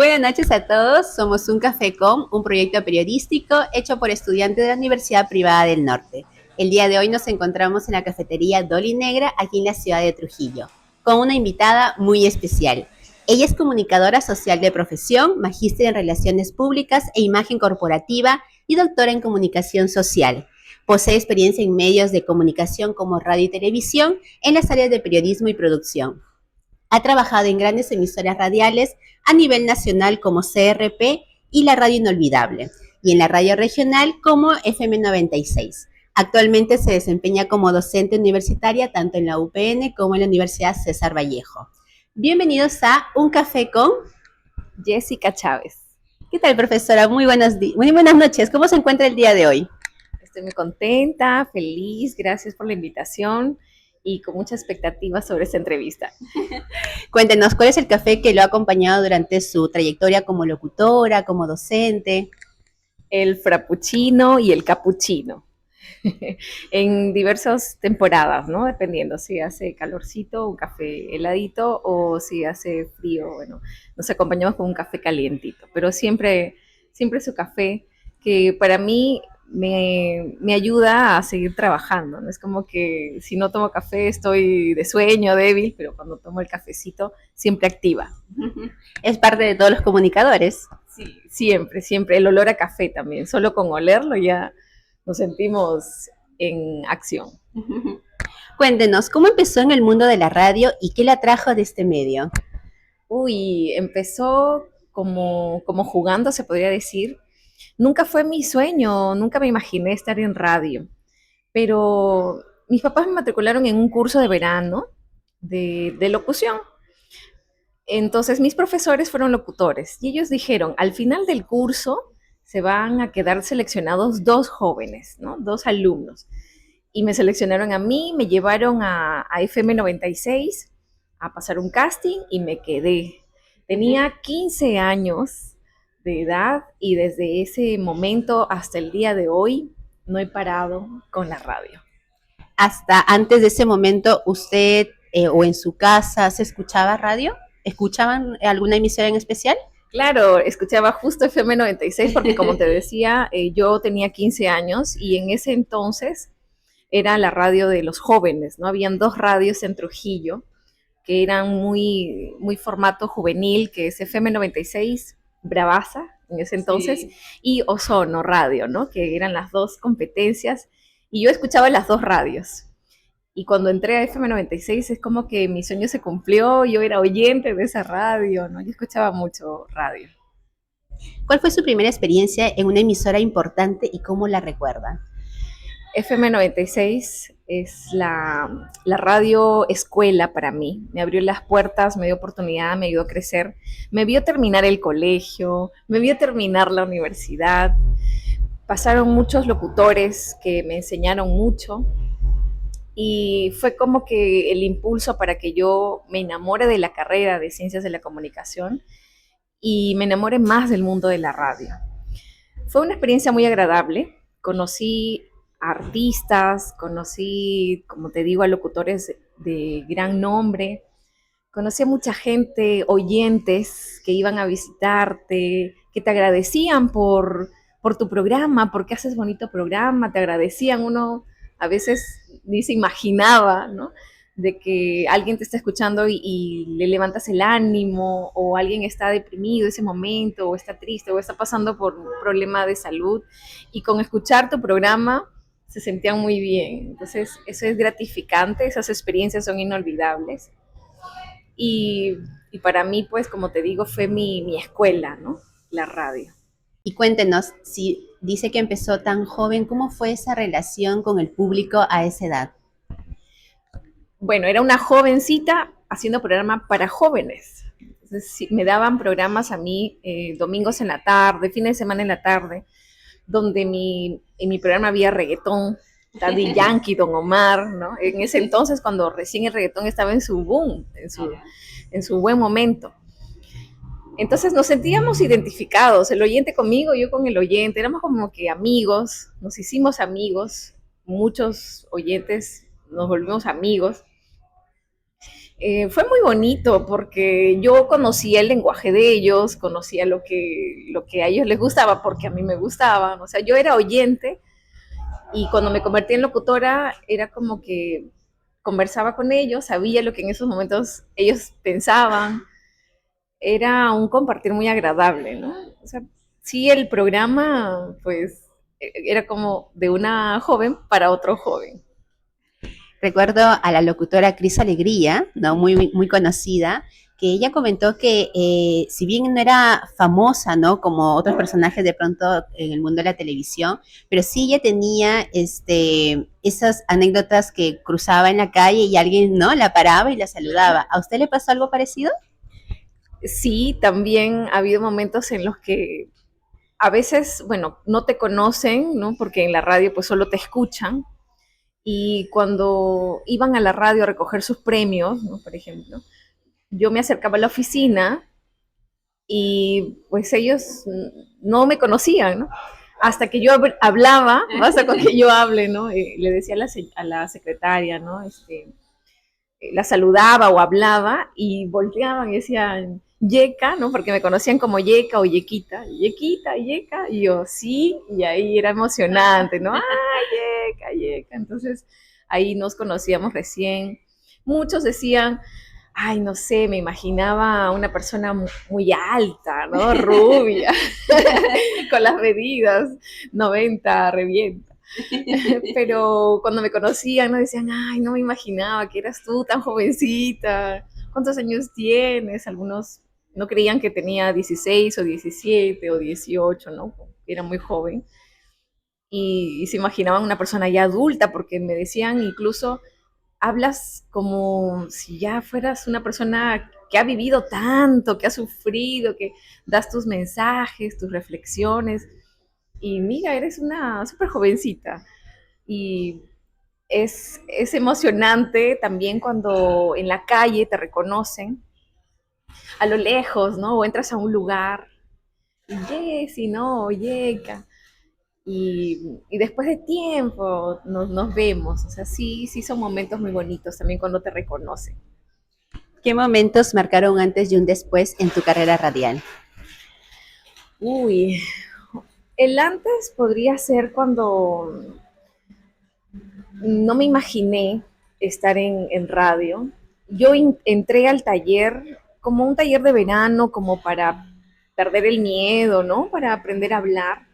Buenas noches a todos, somos Un Café con, un proyecto periodístico hecho por estudiantes de la Universidad Privada del Norte. El día de hoy nos encontramos en la cafetería Dolly Negra, aquí en la ciudad de Trujillo, con una invitada muy especial. Ella es comunicadora social de profesión, magíster en Relaciones Públicas e Imagen Corporativa y doctora en Comunicación Social. Posee experiencia en medios de comunicación como radio y televisión en las áreas de periodismo y producción. Ha trabajado en grandes emisoras radiales a nivel nacional como CRP y la Radio Inolvidable, y en la radio regional como FM 96. Actualmente se desempeña como docente universitaria tanto en la UPN como en la Universidad César Vallejo. Bienvenidos a Un Café con Jessica Chávez. ¿Qué tal, profesora? Muy buenas noches. ¿Cómo se encuentra el día de hoy? Estoy muy contenta, feliz, gracias por la invitación y con mucha expectativa sobre esta entrevista. Cuéntenos, ¿cuál es el café que lo ha acompañado durante su trayectoria como locutora, como docente? El frappuccino y el cappuccino. En diversas temporadas, ¿no? Dependiendo si hace calorcito, un café heladito o si hace frío, bueno, nos acompañamos con un café calientito, pero siempre su café que para mí me ayuda a seguir trabajando, ¿no? Es como que si no tomo café estoy de sueño, débil, pero cuando tomo el cafecito siempre activa. Es parte de todos los comunicadores. Sí, siempre. El olor a café también, solo con olerlo ya nos sentimos en acción. Cuéntenos, ¿cómo empezó en el mundo de la radio y qué la atrajo de este medio? Uy, empezó como jugando, se podría decir. Nunca fue mi sueño, nunca me imaginé estar en radio, pero mis papás me matricularon en un curso de verano de locución. Entonces mis profesores fueron locutores y ellos dijeron, al final del curso se van a quedar seleccionados dos jóvenes, ¿no? Dos alumnos. Y me seleccionaron a mí, me llevaron a FM 96 a pasar un casting y me quedé. Tenía 15 años de edad y desde ese momento hasta el día de hoy no he parado con la radio. Hasta antes de ese momento, ¿usted o en su casa se escuchaba radio? ¿Escuchaban alguna emisora en especial? Claro, escuchaba justo FM 96 porque como te decía, yo tenía 15 años y en ese entonces era la radio de los jóvenes, ¿no? Habían dos radios en Trujillo que eran muy formato juvenil, que es FM 96, Bravasa, en ese entonces, sí, y Ozono Radio, ¿no? Que eran las dos competencias, y yo escuchaba las dos radios. Y cuando entré a FM 96 es como que mi sueño se cumplió, yo era oyente de esa radio, ¿no? Yo escuchaba mucho radio. ¿Cuál fue su primera experiencia en una emisora importante y cómo la recuerda? FM 96 es la radio escuela para mí. Me abrió las puertas, me dio oportunidad, me ayudó a crecer. Me vio terminar el colegio, me vio terminar la universidad. Pasaron muchos locutores que me enseñaron mucho y fue como que el impulso para que yo me enamore de la carrera de Ciencias de la Comunicación y me enamore más del mundo de la radio. Fue una experiencia muy agradable. Conocí a artistas, conocí, como te digo, a locutores de gran nombre, conocí a mucha gente, oyentes que iban a visitarte, que te agradecían por tu programa, porque haces bonito programa, te agradecían. Uno a veces ni se imaginaba, ¿no? De que alguien te está escuchando y le levantas el ánimo, o alguien está deprimido ese momento, o está triste, o está pasando por un problema de salud, y con escuchar tu programa se sentían muy bien. Entonces, eso es gratificante, esas experiencias son inolvidables. Y, y para mí, pues, como te digo, fue mi escuela, ¿no? La radio. Y cuéntenos, si dice que empezó tan joven, ¿cómo fue esa relación con el público a esa edad? Bueno, era una jovencita haciendo programa para jóvenes. Entonces, sí, me daban programas a mí domingos en la tarde, fines de semana en la tarde, donde en mi programa había reggaetón, Daddy Yankee, Don Omar, ¿no? En ese entonces, cuando recién el reggaetón estaba en su boom, en su buen momento. Entonces nos sentíamos identificados, el oyente conmigo, yo con el oyente, éramos como que amigos, nos hicimos amigos, muchos oyentes nos volvimos amigos. Fue muy bonito porque yo conocía el lenguaje de ellos, conocía lo que a ellos les gustaba porque a mí me gustaba. O sea, yo era oyente y cuando me convertí en locutora era como que conversaba con ellos, sabía lo que en esos momentos ellos pensaban. Era un compartir muy agradable, ¿no? O sea, sí, el programa, pues, era como de una joven para otro joven. Recuerdo a la locutora Cris Alegría, ¿no? Muy conocida, que ella comentó que si bien no era famosa, ¿no? Como otros personajes de pronto en el mundo de la televisión, pero sí ella tenía esas anécdotas que cruzaba en la calle y alguien, ¿no? La paraba y la saludaba. ¿A usted le pasó algo parecido? Sí, también ha habido momentos en los que a veces, bueno, no te conocen, ¿no? Porque en la radio pues solo te escuchan. Y cuando iban a la radio a recoger sus premios, ¿no? Por ejemplo, yo me acercaba a la oficina y pues ellos no me conocían, ¿no? Hasta que yo hablaba, basta con que yo hable, ¿no? Le decía a la secretaria, ¿no? La saludaba o hablaba y volteaban y decían, Yeca, ¿no? Porque me conocían como Yeca o Yequita, Yequita, Yeca, y yo, sí, y ahí era emocionante, ¿no? ¡Ah, Yeca, Yeca! Entonces ahí nos conocíamos recién. Muchos decían, ay, no sé, me imaginaba una persona muy alta, ¿no? Rubia, con las medidas, 90 revienta. Pero cuando me conocían, ¿no? Decían, ay, no me imaginaba que eras tú tan jovencita, ¿cuántos años tienes? Algunos no creían que tenía 16 o 17 o 18, ¿no? Era muy joven. Y se imaginaban una persona ya adulta, porque me decían incluso, hablas como si ya fueras una persona que ha vivido tanto, que ha sufrido, que das tus mensajes, tus reflexiones. Y mira, eres una súper jovencita. Y es emocionante también cuando en la calle te reconocen a lo lejos, ¿no? O entras a un lugar, y Jessy, ¿no? Yeca. Y después de tiempo nos vemos. O sea, sí, sí son momentos muy bonitos también cuando te reconocen. ¿Qué momentos marcaron un antes y un después en tu carrera radial? Uy, el antes podría ser cuando no me imaginé estar en radio. Yo entré al taller como un taller de verano, como para perder el miedo, ¿no? Para aprender a hablar.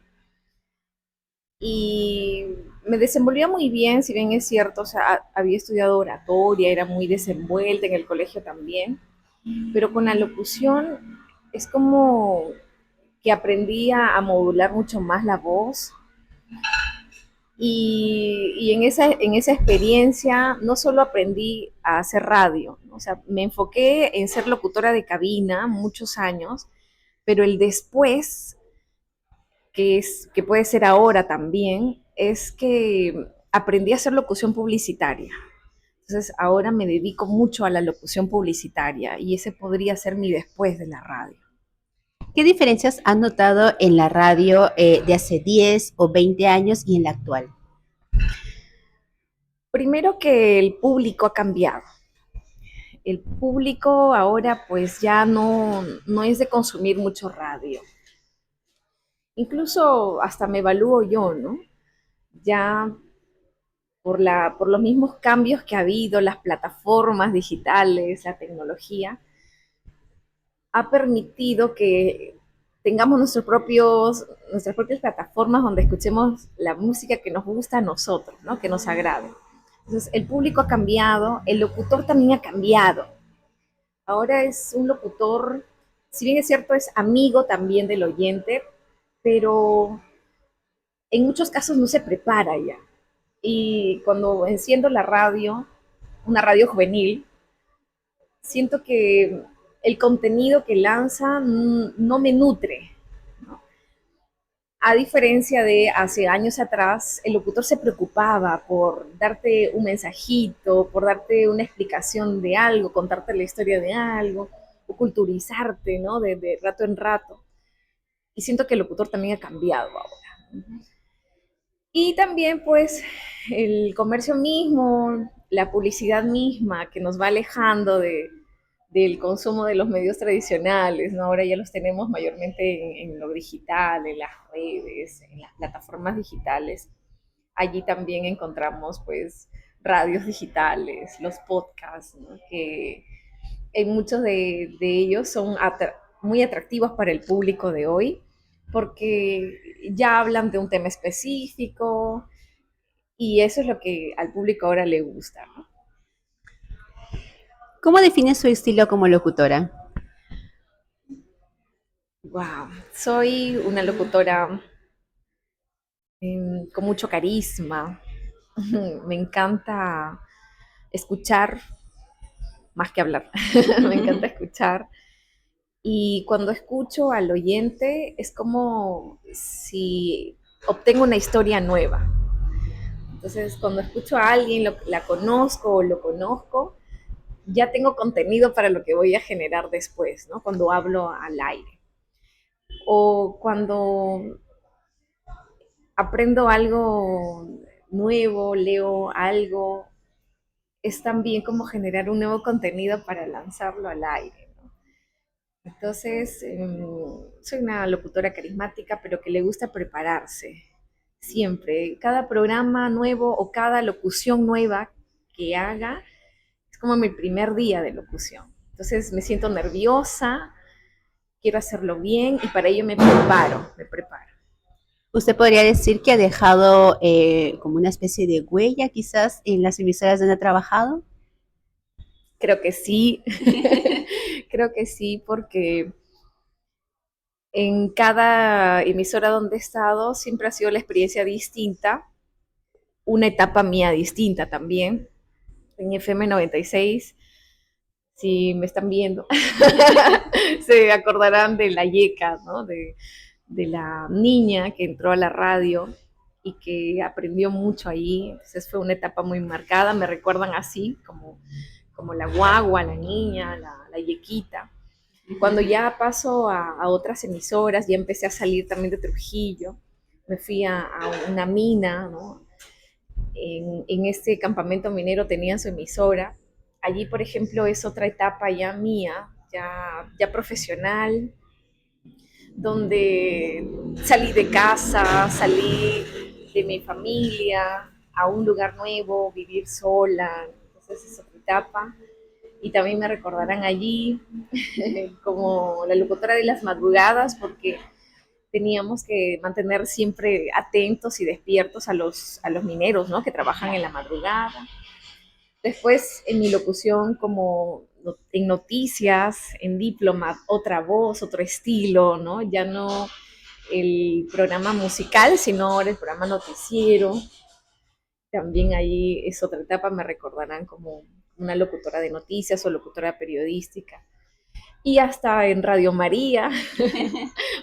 Y me desenvolvía muy bien, si bien es cierto, o sea, había estudiado oratoria, era muy desenvuelta en el colegio también, pero con la locución es como que aprendí a modular mucho más la voz. Y en esa experiencia no solo aprendí a hacer radio, ¿no? O sea, me enfoqué en ser locutora de cabina muchos años, pero el después, que puede ser ahora también, es que aprendí a hacer locución publicitaria. Entonces ahora me dedico mucho a la locución publicitaria y ese podría ser mi después de la radio. ¿Qué diferencias has notado en la radio de hace 10 o 20 años y en la actual? Primero que el público ha cambiado. El público ahora pues ya no es de consumir mucho radio. Incluso hasta me evalúo yo, ¿no? Ya por los mismos cambios que ha habido, las plataformas digitales, la tecnología, ha permitido que tengamos nuestras propias plataformas donde escuchemos la música que nos gusta a nosotros, ¿no? Que nos agrade. Entonces, el público ha cambiado, el locutor también ha cambiado. Ahora es un locutor, si bien es cierto, es amigo también del oyente, pero en muchos casos no se prepara ya. Y cuando enciendo la radio, una radio juvenil, siento que el contenido que lanza no me nutre. ¿No? A diferencia de hace años atrás, el locutor se preocupaba por darte un mensajito, por darte una explicación de algo, contarte la historia de algo, o culturizarte, ¿no? De rato en rato. Y siento que el locutor también ha cambiado ahora. Y también pues el comercio mismo, la publicidad misma que nos va alejando del consumo de los medios tradicionales, ¿no? Ahora ya los tenemos mayormente en lo digital, en las redes, en las plataformas digitales. Allí también encontramos pues radios digitales, los podcasts, ¿no? Que en muchos de ellos son muy atractivos para el público de hoy porque ya hablan de un tema específico y eso es lo que al público ahora le gusta, ¿no? ¿Cómo define su estilo como locutora? Wow, soy una locutora con mucho carisma. Me encanta escuchar más que hablar. Me encanta escuchar. Y cuando escucho al oyente es como si obtengo una historia nueva. Entonces, cuando escucho a alguien, la conozco o lo conozco, ya tengo contenido para lo que voy a generar después, ¿no? Cuando hablo al aire. O cuando aprendo algo nuevo, leo algo, es también como generar un nuevo contenido para lanzarlo al aire, ¿no? Entonces, soy una locutora carismática, pero que le gusta prepararse siempre. Cada programa nuevo o cada locución nueva que haga es como mi primer día de locución. Entonces me siento nerviosa, quiero hacerlo bien y para ello me preparo, me preparo. ¿Usted podría decir que ha dejado como una especie de huella quizás en las emisoras donde ha trabajado? Creo que sí, creo que sí, porque en cada emisora donde he estado siempre ha sido la experiencia distinta, una etapa mía distinta también. En FM 96, si me están viendo, se acordarán de la yeca, ¿no? De la niña que entró a la radio y que aprendió mucho ahí. Entonces fue una etapa muy marcada, me recuerdan así, como la guagua, la niña, la yequita. Cuando ya paso a otras emisoras, ya empecé a salir también de Trujillo, me fui a una mina, ¿no? En este campamento minero tenían su emisora. Allí, por ejemplo, es otra etapa ya mía, ya profesional, donde salí de casa, salí de mi familia a un lugar nuevo, vivir sola. Entonces es otra etapa. Y también me recordarán allí como la locutora de las madrugadas, porque teníamos que mantener siempre atentos y despiertos a los mineros, ¿no? Que trabajan en la madrugada. Después en mi locución como en noticias, en Diplomat, otra voz, otro estilo, ¿no? Ya no el programa musical, sino ahora el programa noticiero. También ahí es otra etapa, me recordarán como una locutora de noticias o locutora periodística. Y hasta en Radio María,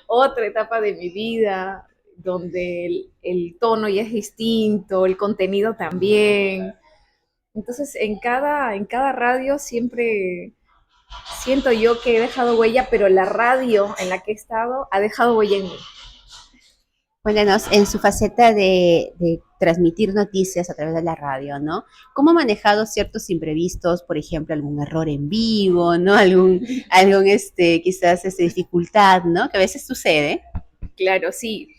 otra etapa de mi vida, donde el tono ya es distinto, el contenido también. Entonces, en cada radio siempre siento yo que he dejado huella, pero la radio en la que he estado ha dejado huella en mí. Cuéntanos, en su faceta de transmitir noticias a través de la radio, ¿no? ¿Cómo ha manejado ciertos imprevistos, por ejemplo, algún error en vivo, ¿no? Quizás, dificultad, ¿no? Que a veces sucede. Claro, sí.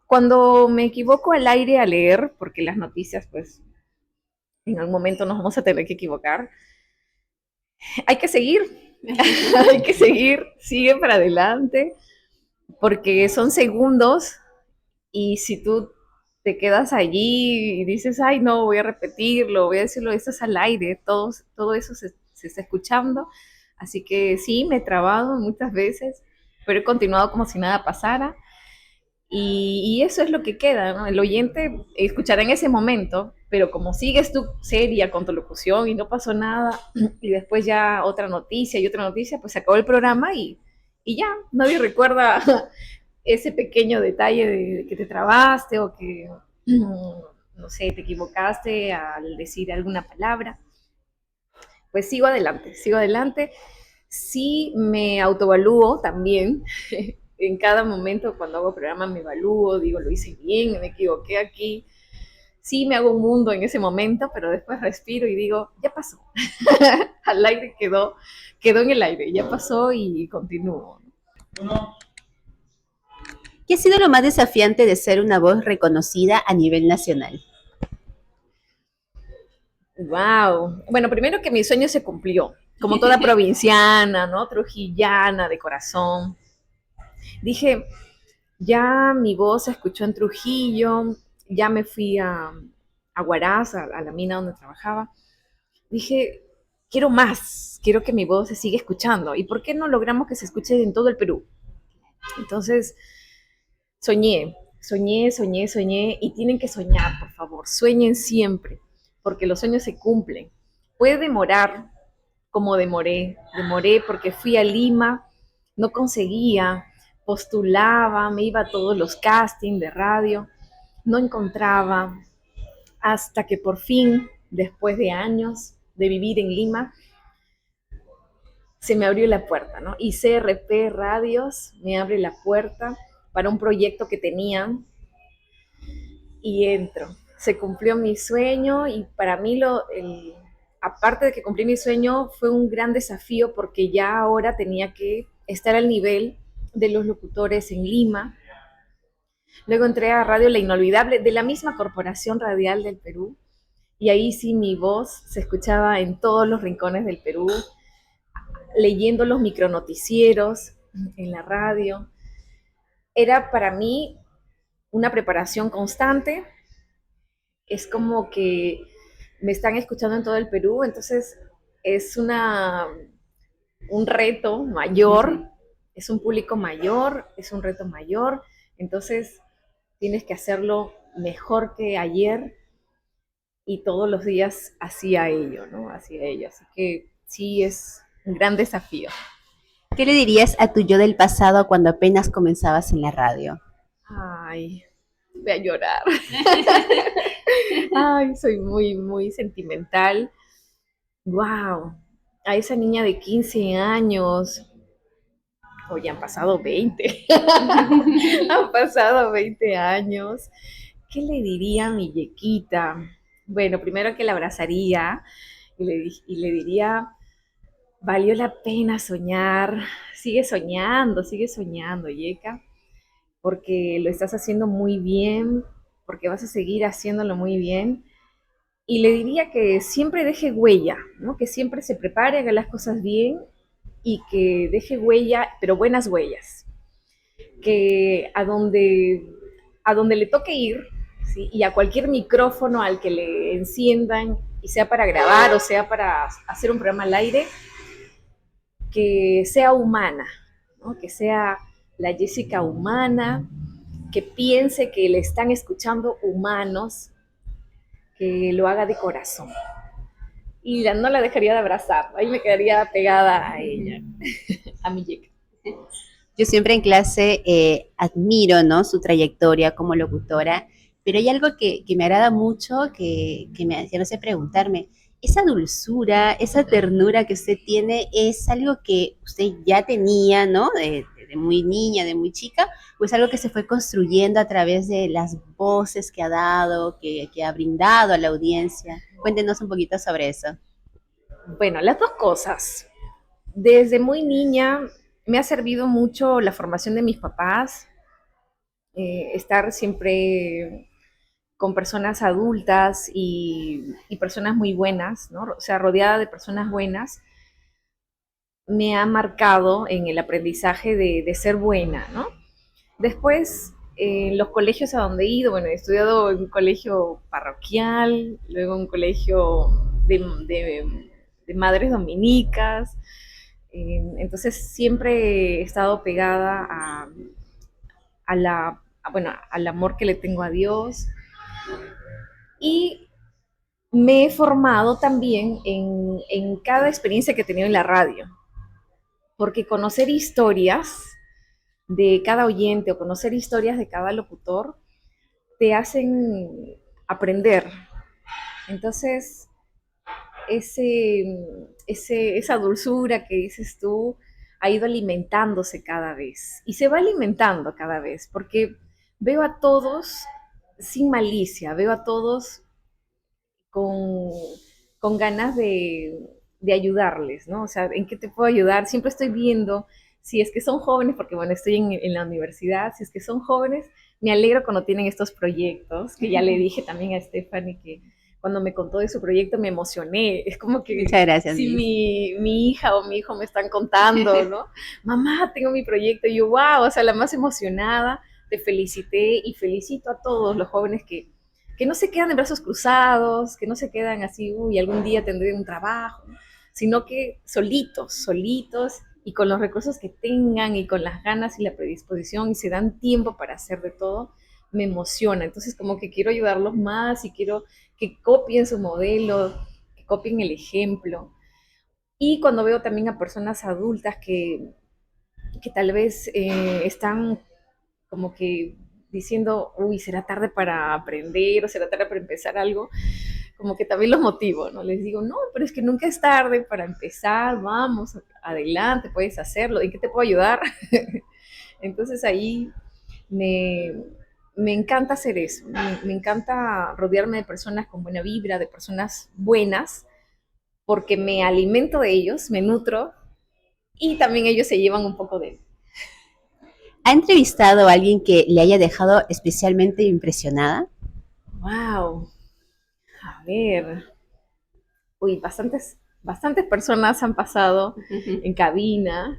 Cuando me equivoco al aire a leer, porque las noticias, pues, en algún momento nos vamos a tener que equivocar, hay que seguir, hay que seguir, sigue para adelante, porque son segundos y si tú te quedas allí y dices, ay, no, voy a repetirlo, voy a decirlo, esto es al aire, todo eso se está escuchando, así que sí, me he trabado muchas veces, pero he continuado como si nada pasara. Y eso es lo que queda, ¿no? El oyente escuchará en ese momento, pero como sigues tú seria con tu locución y no pasó nada, y después ya otra noticia y otra noticia, pues se acabó el programa y ya, nadie recuerda ese pequeño detalle de que te trabaste o que, no sé, te equivocaste al decir alguna palabra. Pues sigo adelante, sigo adelante. Sí me autoevalúo también en cada momento cuando hago programa me evalúo, digo, lo hice bien, me equivoqué aquí. Sí, me hago un mundo en ese momento, pero después respiro y digo, ya pasó. Al aire quedó en el aire, ya pasó y continúo. ¿Qué ha sido lo más desafiante de ser una voz reconocida a nivel nacional? Wow. Bueno, primero que mi sueño se cumplió, como toda provinciana, ¿no? Trujillana de corazón. Dije, ya mi voz se escuchó en Trujillo, ya me fui a Huaraz, a la mina donde trabajaba. Dije, quiero más, quiero que mi voz se siga escuchando. ¿Y por qué no logramos que se escuche en todo el Perú? Entonces, soñé y tienen que soñar, por favor, sueñen siempre, porque los sueños se cumplen. Puede demorar como demoré porque fui a Lima, no conseguía, postulaba, me iba a todos los castings de radio, no encontraba, hasta que por fin, después de años de vivir en Lima, se me abrió la puerta, ¿no? Y CRP Radios me abre la puerta para un proyecto que tenían y entro. Se cumplió mi sueño y para mí aparte de que cumplí mi sueño, fue un gran desafío porque ya ahora tenía que estar al nivel de los locutores en Lima. Luego entré a Radio La Inolvidable, de la misma Corporación Radial del Perú, y ahí sí mi voz se escuchaba en todos los rincones del Perú, leyendo los micronoticieros en la radio. Era para mí una preparación constante. Es como que me están escuchando en todo el Perú, entonces es un reto mayor, es un público mayor, es un reto mayor, entonces tienes que hacerlo mejor que ayer y todos los días hacía ello, ¿no? Hacía ello, así que sí es un gran desafío. ¿Qué le dirías a tu yo del pasado cuando apenas comenzabas en la radio? Ay, voy a llorar. Ay, soy muy sentimental. Wow, a esa niña de 15 años, hoy han pasado 20. Han pasado 20 años. ¿Qué le diría a mi Yequita? Bueno, primero que la abrazaría y le diría, valió la pena soñar, sigue soñando, Yeca, porque lo estás haciendo muy bien, porque vas a seguir haciéndolo muy bien. Y le diría que siempre deje huella, ¿no? Que siempre se prepare, haga las cosas bien y que deje huella, pero buenas huellas. Que a donde le toque ir, ¿sí? Y a cualquier micrófono al que le enciendan, y sea para grabar o sea para hacer un programa al aire, que sea humana, ¿no? Que sea la Jessica humana, que piense que le están escuchando humanos, que lo haga de corazón. Y no la dejaría de abrazar, ahí me quedaría pegada a ella, a mi Jessica. Yo siempre en clase admiro, ¿no?, su trayectoria como locutora, pero hay algo que me agrada mucho que me hace preguntarme, esa dulzura, esa ternura que usted tiene, ¿es algo que usted ya tenía, ¿no?, de muy niña, de muy chica, o es algo que se fue construyendo a través de las voces que ha dado, que ha brindado a la audiencia? Cuéntenos un poquito sobre eso. Bueno, las dos cosas. Desde muy niña me ha servido mucho la formación de mis papás, estar siempre con personas adultas y personas muy buenas, ¿no? O sea, rodeada de personas buenas, me ha marcado en el aprendizaje de ser buena, ¿no? Después, en los colegios a donde he ido, bueno, he estudiado en un colegio parroquial, luego en un colegio de madres dominicas, entonces siempre he estado pegada a bueno, al amor que le tengo a Dios y me he formado también en cada experiencia que he tenido en la radio, porque conocer historias de cada oyente o conocer historias de cada locutor te hacen aprender. Entonces, esa dulzura que dices tú, ha ido alimentándose cada vez y se va alimentando cada vez, porque veo a todos sin malicia, veo a todos con, con ganas de ayudarles, ¿no? O sea, ¿en qué te puedo ayudar? Siempre estoy viendo si es que son jóvenes, porque bueno, estoy en la universidad, si es que son jóvenes, me alegro cuando tienen estos proyectos, que ya le dije también a Stephanie que cuando me contó de su proyecto me emocioné, es como que Muchas gracias, si Liz. mi hija o mi hijo me están contando, ¿no? Mamá, tengo mi proyecto, y yo, wow, o sea, la más emocionada, te felicité y felicito a todos los jóvenes que no se quedan de brazos cruzados, que no se quedan así, uy, algún día tendré un trabajo, sino que solitos, solitos y con los recursos que tengan y con las ganas y la predisposición y se dan tiempo para hacer de todo, me emociona. Entonces como que quiero ayudarlos más y quiero que copien su modelo, que copien el ejemplo. Y cuando veo también a personas adultas que tal vez están como que diciendo, uy, será tarde para aprender o será tarde para empezar algo, como que también los motivo, ¿no? Les digo, no, pero es que nunca es tarde para empezar, vamos, adelante, puedes hacerlo, ¿en qué te puedo ayudar? Entonces ahí me, me encanta hacer eso, me encanta rodearme de personas con buena vibra, de personas buenas, porque me alimento de ellos, me nutro y también ellos se llevan un poco de... ¿Ha entrevistado a alguien que le haya dejado especialmente impresionada? Wow, a ver, uy, bastantes personas han pasado en cabina.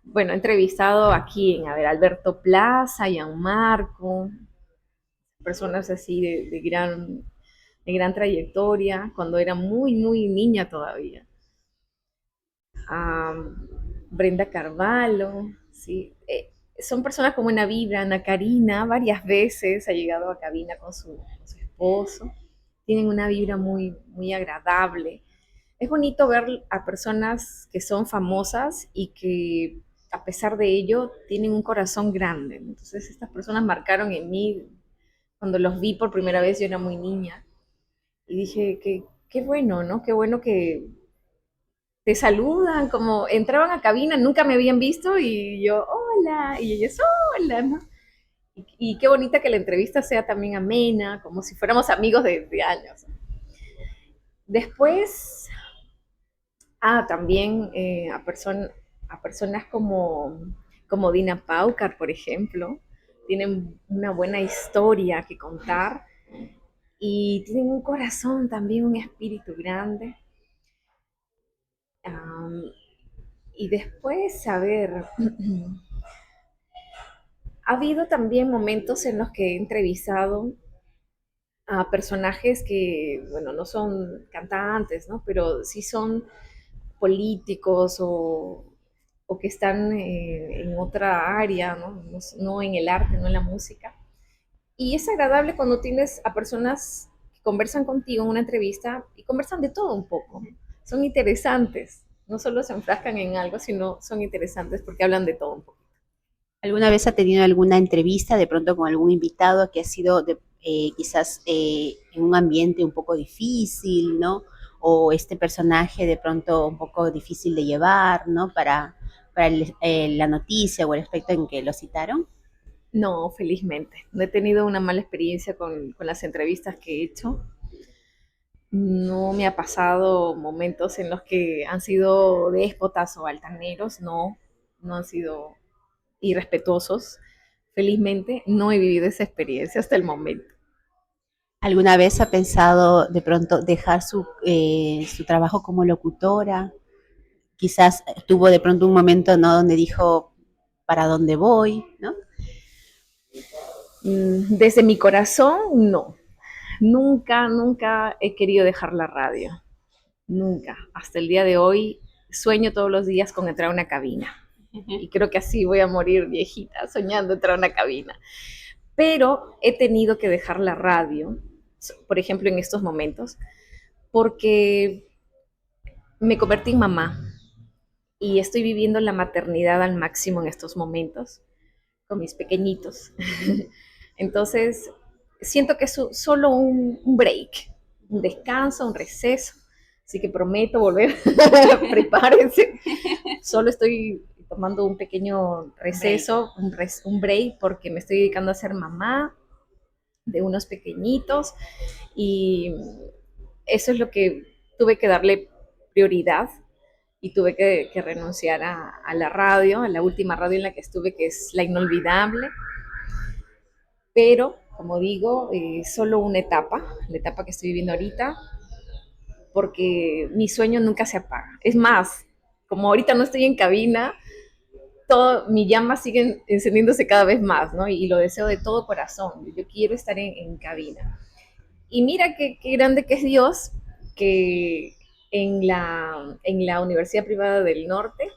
Bueno, he entrevistado aquí en, a ver, Alberto Plaza, Gianmarco, personas así de gran trayectoria, cuando era muy niña todavía. A Brenda Carvalho, ¿sí? Son personas con buena vibra. Ana Karina varias veces ha llegado a cabina con su esposo. Tienen una vibra muy agradable. Es bonito ver a personas que son famosas y que a pesar de ello tienen un corazón grande. Entonces estas personas marcaron en mí, cuando los vi por primera vez yo era muy niña y dije que qué bueno, ¿no? Qué bueno que te saludan, como entraban a cabina, nunca me habían visto y yo, hola, y ellos, hola, ¿no? Y qué bonita que la entrevista sea también amena, como si fuéramos amigos de años. Después, también a personas como Dina Paucar, por ejemplo, tienen una buena historia que contar y tienen un corazón también, un espíritu grande. Um, y después, a ver, ha habido también momentos en los que he entrevistado a personajes que, bueno, no son cantantes, ¿no? Pero sí son políticos o que están en otra área, ¿no? No, no en el arte, no en la música. Y es agradable cuando tienes a personas que conversan contigo en una entrevista y conversan de todo un poco. Son interesantes, no solo se enfrascan en algo, sino son interesantes porque hablan de todo un poco. ¿Alguna vez ha tenido alguna entrevista de pronto con algún invitado que ha sido quizás en un ambiente un poco difícil, ¿no? O este personaje de pronto un poco difícil de llevar, ¿no? Para la noticia o el aspecto en que lo citaron. No, felizmente. No he tenido una mala experiencia con las entrevistas que he hecho. No me ha pasado momentos en los que han sido déspotas o altaneros, no, no han sido irrespetuosos. Felizmente no he vivido esa experiencia hasta el momento. ¿Alguna vez ha pensado de pronto dejar su trabajo como locutora? Quizás tuvo de pronto un momento, ¿no? Donde dijo, ¿para dónde voy? ¿No? Desde mi corazón, no. Nunca he querido dejar la radio. Nunca. Hasta el día de hoy sueño todos los días con entrar a una cabina. Y creo que así voy a morir viejita, soñando entrar a una cabina. Pero he tenido que dejar la radio, por ejemplo, en estos momentos, porque me convertí en mamá y estoy viviendo la maternidad al máximo en estos momentos con mis pequeñitos. Entonces, siento que es solo un break, un descanso, un receso. Así que prometo volver, prepárense. Solo estoy tomando un pequeño receso, un break, porque me estoy dedicando a ser mamá de unos pequeñitos y eso es lo que tuve que darle prioridad y tuve que renunciar a la radio, a la última radio en la que estuve, que es La Inolvidable, pero como digo, solo una etapa, la etapa que estoy viviendo ahorita, porque mi sueño nunca se apaga. Es más, como ahorita no estoy en cabina, mi llama sigue encendiéndose cada vez más, ¿no? Y lo deseo de todo corazón. Yo quiero estar en cabina. Y mira qué grande que es Dios, que en la Universidad Privada del Norte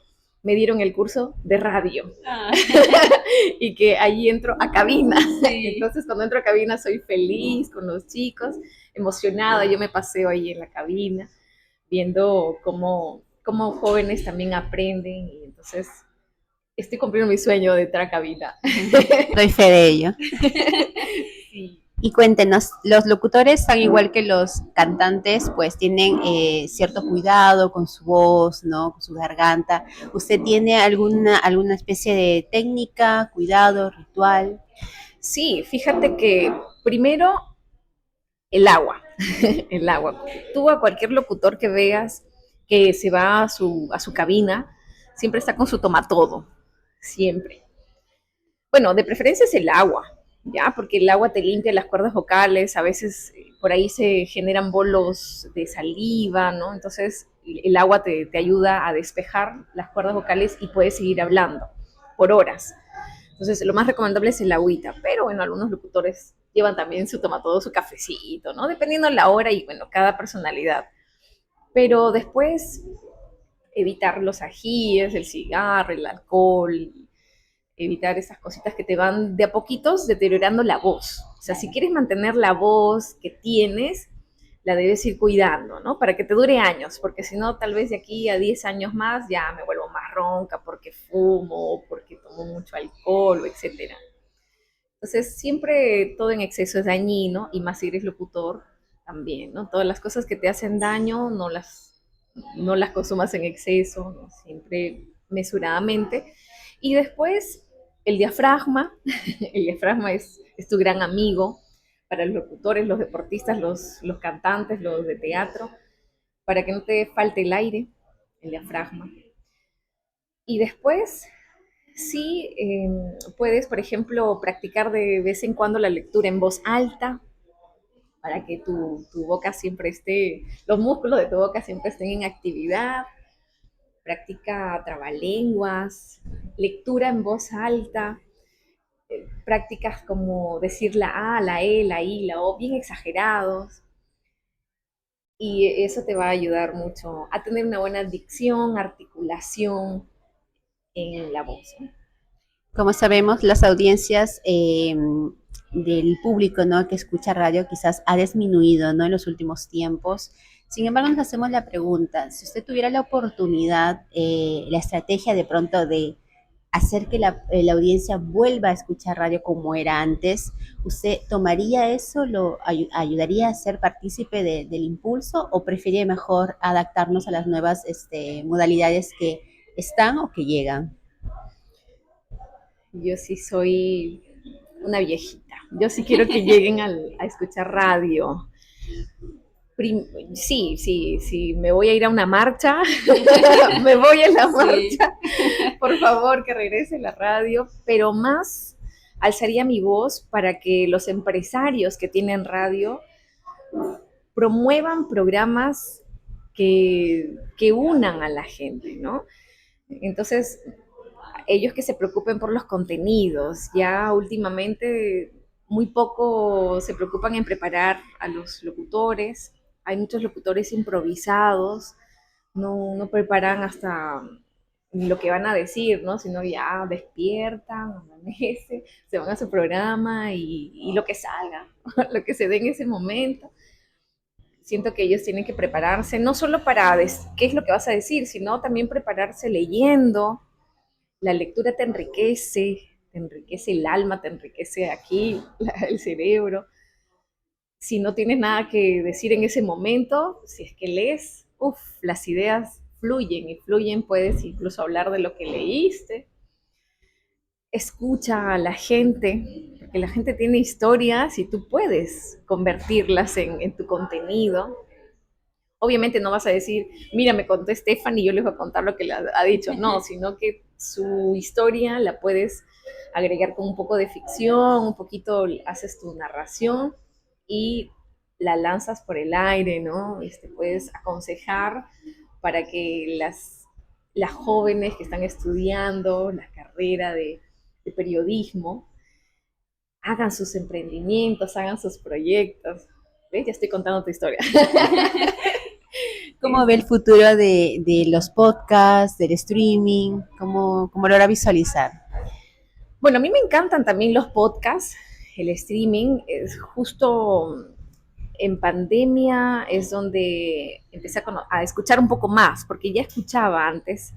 me dieron el curso de radio. Ah. Y que allí entro a cabina. Sí. Entonces cuando entro a cabina soy feliz con los chicos, emocionada, yo me paseo ahí en la cabina, viendo cómo jóvenes también aprenden y entonces estoy cumpliendo mi sueño de entrar a cabina. Doy fe de ello. Sí. Y cuéntenos, los locutores, al igual que los cantantes, pues tienen cierto cuidado con su voz, ¿no? Con su garganta. ¿Usted tiene alguna especie de técnica, cuidado, ritual? Sí, fíjate que primero el agua, el agua. Tú a cualquier locutor que veas que se va a su cabina, siempre está con su tomatodo, siempre. Bueno, de preferencia es el agua, ¿ya? Porque el agua te limpia las cuerdas vocales, a veces por ahí se generan bolos de saliva, ¿no? Entonces el agua te ayuda a despejar las cuerdas vocales y puedes seguir hablando por horas. Entonces lo más recomendable es el agüita, pero bueno, algunos locutores llevan también su tomatodo, su cafecito, ¿no? Dependiendo de la hora y bueno, cada personalidad. Pero después evitar los ajíes, el cigarro, el alcohol, evitar esas cositas que te van de a poquitos deteriorando la voz. O sea, si quieres mantener la voz que tienes, la debes ir cuidando, ¿no? Para que te dure años, porque si no, tal vez de aquí a 10 años más ya me vuelvo más ronca porque fumo, porque tomo mucho alcohol, etcétera. Entonces, siempre todo en exceso es dañino, y más si eres locutor también, ¿no? Todas las cosas que te hacen daño no las consumas en exceso, ¿no? Siempre mesuradamente. Y después, el diafragma. El diafragma es tu gran amigo para los locutores, los deportistas, los cantantes, los de teatro, para que no te falte el aire, el diafragma. Y después, sí, puedes, por ejemplo, practicar de vez en cuando la lectura en voz alta, para que tu boca siempre esté, los músculos de tu boca siempre estén en actividad. Practica trabalenguas, lectura en voz alta, prácticas como decir la A, la E, la I, la O, bien exagerados. Y eso te va a ayudar mucho a tener una buena dicción, articulación en la voz, ¿no? Como sabemos, las audiencias del público, ¿no?, que escucha radio quizás ha disminuido, ¿no?, en los últimos tiempos. Sin embargo, nos hacemos la pregunta, si usted tuviera la oportunidad, la estrategia de pronto de hacer que la audiencia vuelva a escuchar radio como era antes, ¿usted tomaría eso, ayudaría a ser partícipe del impulso o prefiere mejor adaptarnos a las nuevas modalidades que están o que llegan? Yo sí soy una viejita. Yo sí quiero que lleguen a escuchar radio. Sí, me voy a ir a una marcha, me voy a la marcha, por favor, que regrese la radio, pero más alzaría mi voz para que los empresarios que tienen radio promuevan programas que unan a la gente, ¿no? Entonces, ellos que se preocupen por los contenidos. Ya últimamente muy poco se preocupan en preparar a los locutores. Hay muchos locutores improvisados, no preparan hasta lo que van a decir, ¿no? Sino ya despiertan, amanece, se van a su programa y lo que salga, lo que se dé en ese momento. Siento que ellos tienen que prepararse, no solo para qué es lo que vas a decir, sino también prepararse leyendo. La lectura te enriquece el alma, te enriquece aquí el cerebro. Si no tienes nada que decir en ese momento, si es que lees, las ideas fluyen y fluyen, puedes incluso hablar de lo que leíste. Escucha a la gente, porque la gente tiene historias y tú puedes convertirlas en tu contenido. Obviamente no vas a decir, mira, me contó Estefan y yo les voy a contar lo que le ha dicho. No, sino que su historia la puedes agregar con un poco de ficción, un poquito haces tu narración y la lanzas por el aire, ¿no? Puedes aconsejar para que las jóvenes que están estudiando la carrera de periodismo hagan sus emprendimientos, hagan sus proyectos. ¿Ves? Ya estoy contando tu historia. ¿Cómo ve el futuro de los podcasts, del streaming? ¿Cómo logra visualizar? Bueno, a mí me encantan también los podcasts, el streaming. Es justo en pandemia es donde empecé a escuchar un poco más, porque ya escuchaba antes,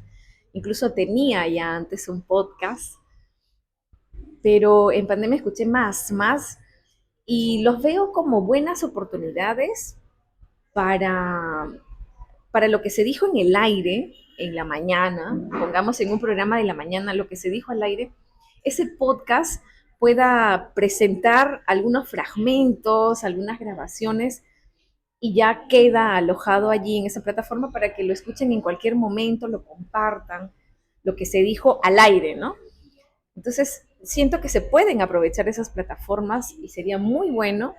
incluso tenía ya antes un podcast, pero en pandemia escuché más, y los veo como buenas oportunidades para, para lo que se dijo en el aire, en la mañana, pongamos en un programa de la mañana lo que se dijo al aire, ese podcast pueda presentar algunos fragmentos, algunas grabaciones y ya queda alojado allí en esa plataforma para que lo escuchen en cualquier momento, lo compartan, lo que se dijo al aire, ¿no? Entonces, siento que se pueden aprovechar esas plataformas y sería muy bueno.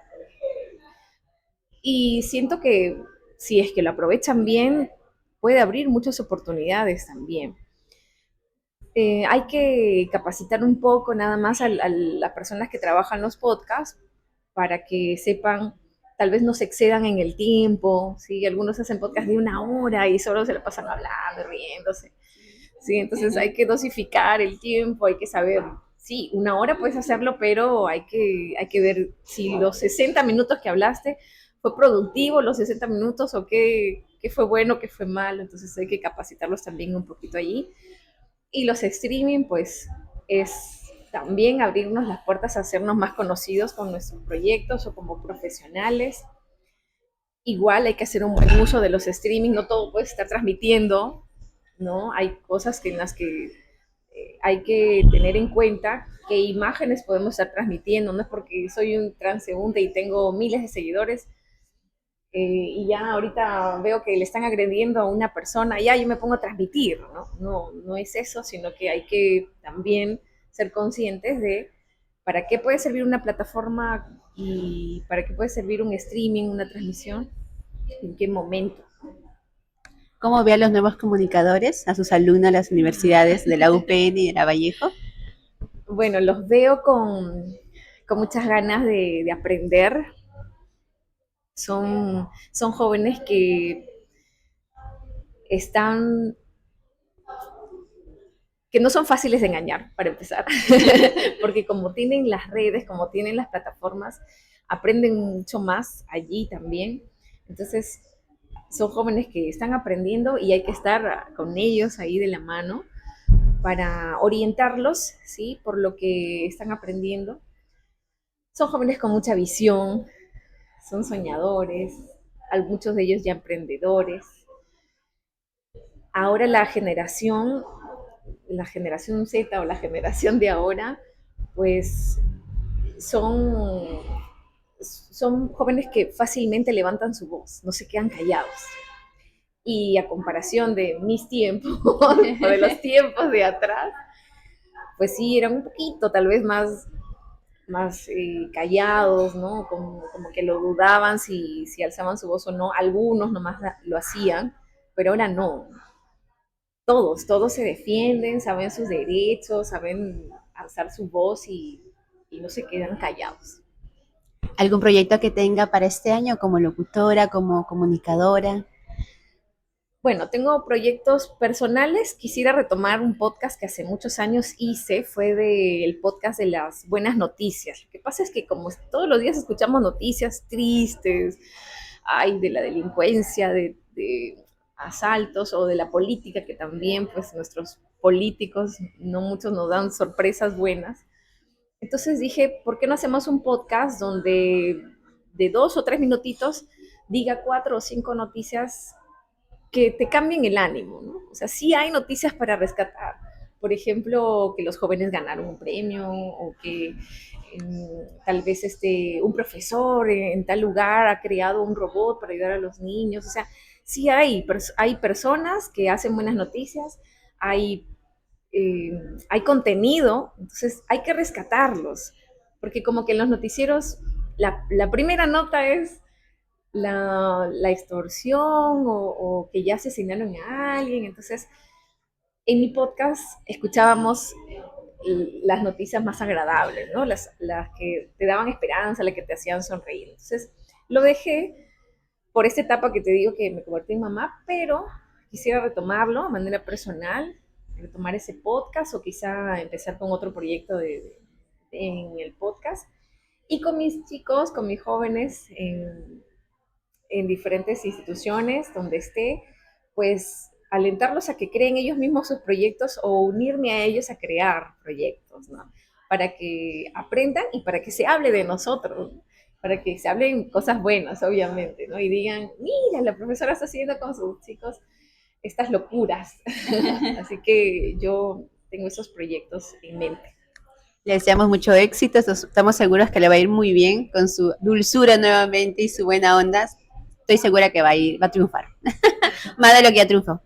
Y siento que si es que lo aprovechan bien, puede abrir muchas oportunidades también. Hay que capacitar un poco nada más a las personas que trabajan los podcasts para que sepan, tal vez no se excedan en el tiempo, ¿sí? Algunos hacen podcast de 1 hora y solo se le pasan hablando, riéndose, ¿sí? Entonces hay que dosificar el tiempo, hay que saber, sí, 1 hora puedes hacerlo, pero hay que ver si los 60 minutos que hablaste fue productivo, los 60 minutos, o qué fue bueno, qué fue malo. Entonces hay que capacitarlos también un poquito allí. Y los streaming, pues, es también abrirnos las puertas a hacernos más conocidos con nuestros proyectos o como profesionales. Igual hay que hacer un buen uso de los streaming, no todo puede estar transmitiendo, ¿no? Hay cosas en las que hay que tener en cuenta qué imágenes podemos estar transmitiendo, no es porque soy un transeúnte y tengo miles de seguidores, y ya ahorita veo que le están agrediendo a una persona, ya yo me pongo a transmitir, ¿no? No es eso, sino que hay que también ser conscientes de para qué puede servir una plataforma y para qué puede servir un streaming, una transmisión, en qué momento. ¿Cómo ve a los nuevos comunicadores, a sus alumnos de las universidades de la UPN y de la Vallejo? Bueno, los veo con muchas ganas de aprender. Son jóvenes están que no son fáciles de engañar, para empezar, porque como tienen las redes, como tienen las plataformas, aprenden mucho más allí también. Entonces, son jóvenes que están aprendiendo y hay que estar con ellos ahí de la mano para orientarlos, ¿sí? Por lo que están aprendiendo. Son jóvenes con mucha visión, son soñadores, muchos de ellos ya emprendedores. Ahora la generación Z o la generación de ahora, pues son, son jóvenes que fácilmente levantan su voz, no se quedan callados. Y a comparación de mis tiempos, o de los tiempos de atrás, pues sí, eran un poquito tal vez más callados, ¿no? Como que lo dudaban si alzaban su voz o no. Algunos nomás lo hacían, pero ahora no. Todos se defienden, saben sus derechos, saben alzar su voz y no se quedan callados. ¿Algún proyecto que tenga para este año como locutora, como comunicadora? Bueno, tengo proyectos personales. Quisiera retomar un podcast que hace muchos años hice, fue del podcast de las buenas noticias. Lo que pasa es que como todos los días escuchamos noticias tristes, ay, de la delincuencia, de asaltos o de la política, que también pues nuestros políticos no muchos nos dan sorpresas buenas. Entonces dije, ¿por qué no hacemos un podcast donde de 2 o 3 minutitos diga 4 o 5 noticias que te cambien el ánimo, ¿no? O sea, sí hay noticias para rescatar. Por ejemplo, que los jóvenes ganaron un premio o que tal vez un profesor en tal lugar ha creado un robot para ayudar a los niños. O sea, sí hay personas que hacen buenas noticias, hay, eh, hay contenido, entonces hay que rescatarlos, porque como que en los noticieros la primera nota es la extorsión o que ya asesinaron a alguien. Entonces, en mi podcast escuchábamos las noticias más agradables, ¿no? Las que te daban esperanza, las que te hacían sonreír. Entonces, lo dejé por esta etapa que te digo que me convertí en mamá, pero quisiera retomarlo de manera personal, retomar ese podcast o quizá empezar con otro proyecto en el podcast. Y con mis chicos, con mis jóvenes en diferentes instituciones donde esté, pues alentarlos a que creen ellos mismos sus proyectos o unirme a ellos a crear proyectos, ¿no? Para que aprendan y para que se hable de nosotros, para que se hablen cosas buenas, obviamente, ¿no? Y digan, mira, la profesora está haciendo con sus chicos estas locuras. Así que yo tengo esos proyectos en mente. Le deseamos mucho éxito, estamos seguros que le va a ir muy bien con su dulzura nuevamente y su buena onda. Estoy segura que va a triunfar, más de lo que ya triunfó.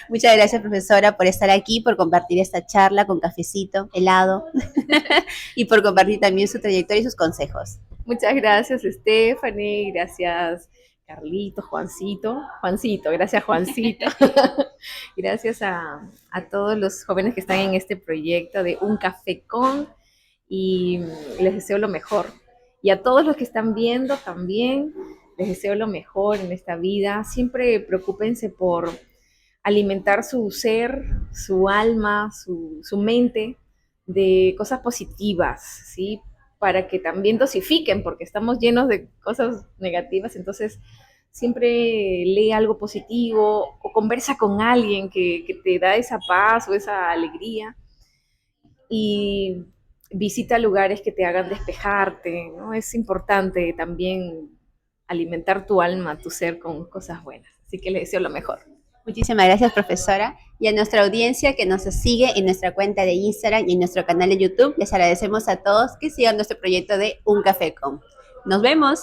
Muchas gracias, profesora, por estar aquí, por compartir esta charla con cafecito, helado, y por compartir también su trayectoria y sus consejos. Muchas gracias, Stephanie, gracias, Carlito, Juancito, gracias, Juancito. Gracias a todos los jóvenes que están en este proyecto de Un Café Con y les deseo lo mejor. Y a todos los que están viendo también, les deseo lo mejor en esta vida. Siempre preocúpense por alimentar su ser, su alma, su mente de cosas positivas, ¿sí? Para que también dosifiquen, porque estamos llenos de cosas negativas, entonces siempre lee algo positivo o conversa con alguien que te da esa paz o esa alegría y visita lugares que te hagan despejarte, ¿no? Es importante también alimentar tu alma, tu ser con cosas buenas. Así que les deseo lo mejor. Muchísimas gracias, profesora. Y a nuestra audiencia que nos sigue en nuestra cuenta de Instagram y en nuestro canal de YouTube, les agradecemos a todos que sigan nuestro proyecto de Un Café Con. Nos vemos.